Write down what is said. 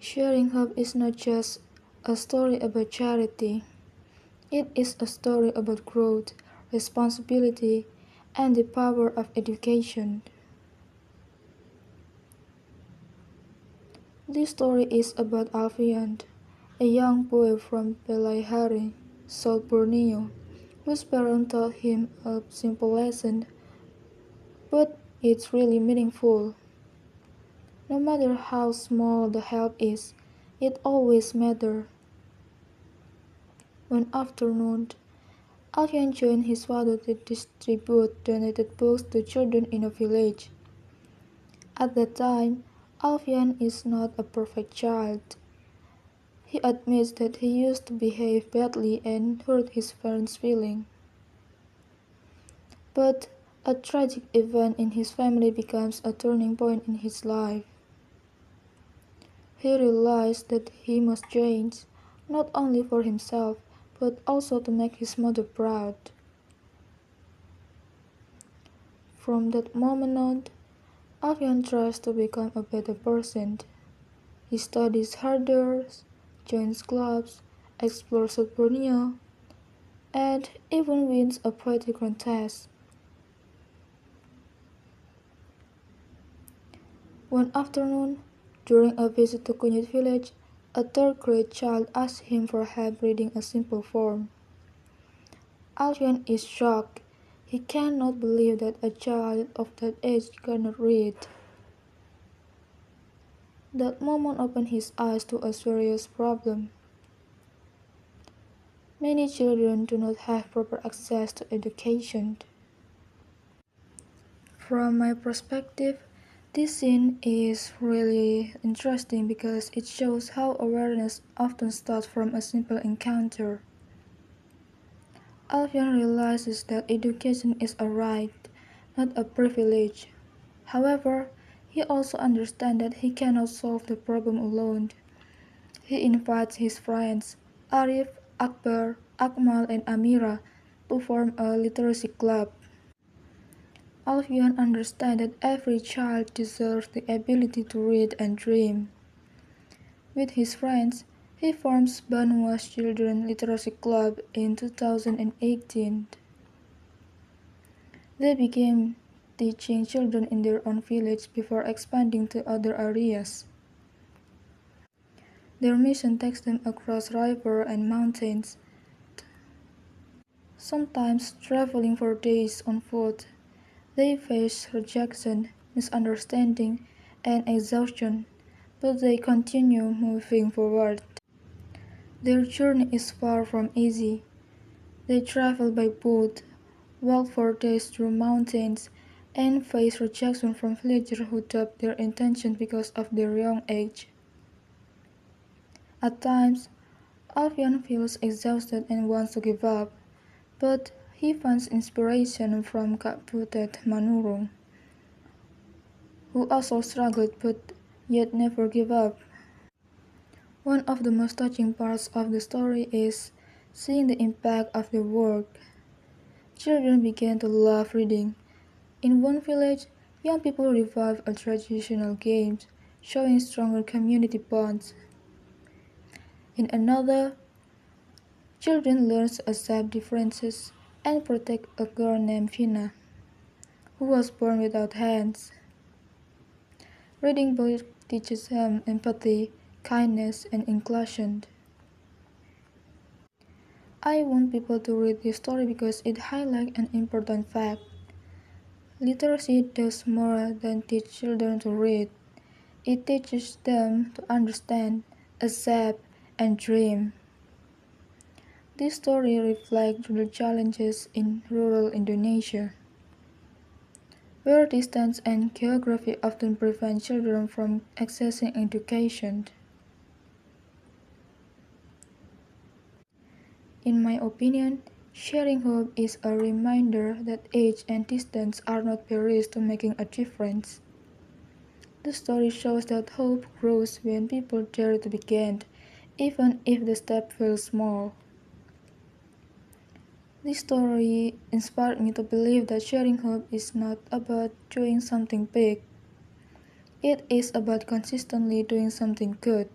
Sharing Hope is not just a story about charity, it is a story about growth, responsibility, and the power of education. This story is about Alfian, a young boy from Pelaihari, South Borneo, whose parents taught him a simple lesson, but it's really meaningful. No matter how small the help is, it always matters. One afternoon, Alfian joined his father to distribute donated books to children in a village. At that time, Alfian is not a perfect child. He admits that he used to behave badly and hurt his parents' feelings. But a tragic event in his family becomes a turning point in his life. He realized that he must change, not only for himself, but also to make his mother proud. From that moment on, Alfian tries to become a better person. He studies harder, joins clubs, explores South Borneo, and even wins a poetry contest. One afternoon, during a visit to Kunyit village, a third-grade child asked him for help reading a simple form. Alfian is shocked. He cannot believe that a child of that age cannot read. That moment opened his eyes to a serious problem. Many children do not have proper access to education. From my perspective, this scene is really interesting because it shows how awareness often starts from a simple encounter. Alfian realizes that education is a right, not a privilege. However, he also understands that he cannot solve the problem alone. He invites his friends, Arif, Akbar, Akmal, and Amira, to form a literacy club. Alfian understands that every child deserves the ability to read and dream. With his friends, he forms Banwas Children Literacy Club in 2018. They began teaching children in their own village before expanding to other areas. Their mission takes them across rivers and mountains, sometimes traveling for days on foot. They face rejection, misunderstanding, and exhaustion, but they continue moving forward. Their journey is far from easy. They travel by boat, walk for days through mountains, and face rejection from villagers who doubt their intentions because of their young age. At times, Alfian feels exhausted and wants to give up, but he finds inspiration from Kak Butet Manurung, who also struggled but yet never gave up. One of the most touching parts of the story is seeing the impact of their work. Children began to love reading. In one village, young people revived a traditional game, showing stronger community bonds. In another, children learned to accept differences and protect a girl named Vina, who was born without hands. Reading books teaches them empathy, kindness, and inclusion. I want people to read this story because it highlights an important fact. Literacy does more than teach children to read. It teaches them to understand, accept, and dream. This story reflects the challenges in rural Indonesia, where distance and geography often prevent children from accessing education. In my opinion, sharing hope is a reminder that age and distance are not barriers to making a difference. The story shows that hope grows when people dare to begin, even if the step feels small. This story inspired me to believe that sharing hope is not about doing something big. It is about consistently doing something good.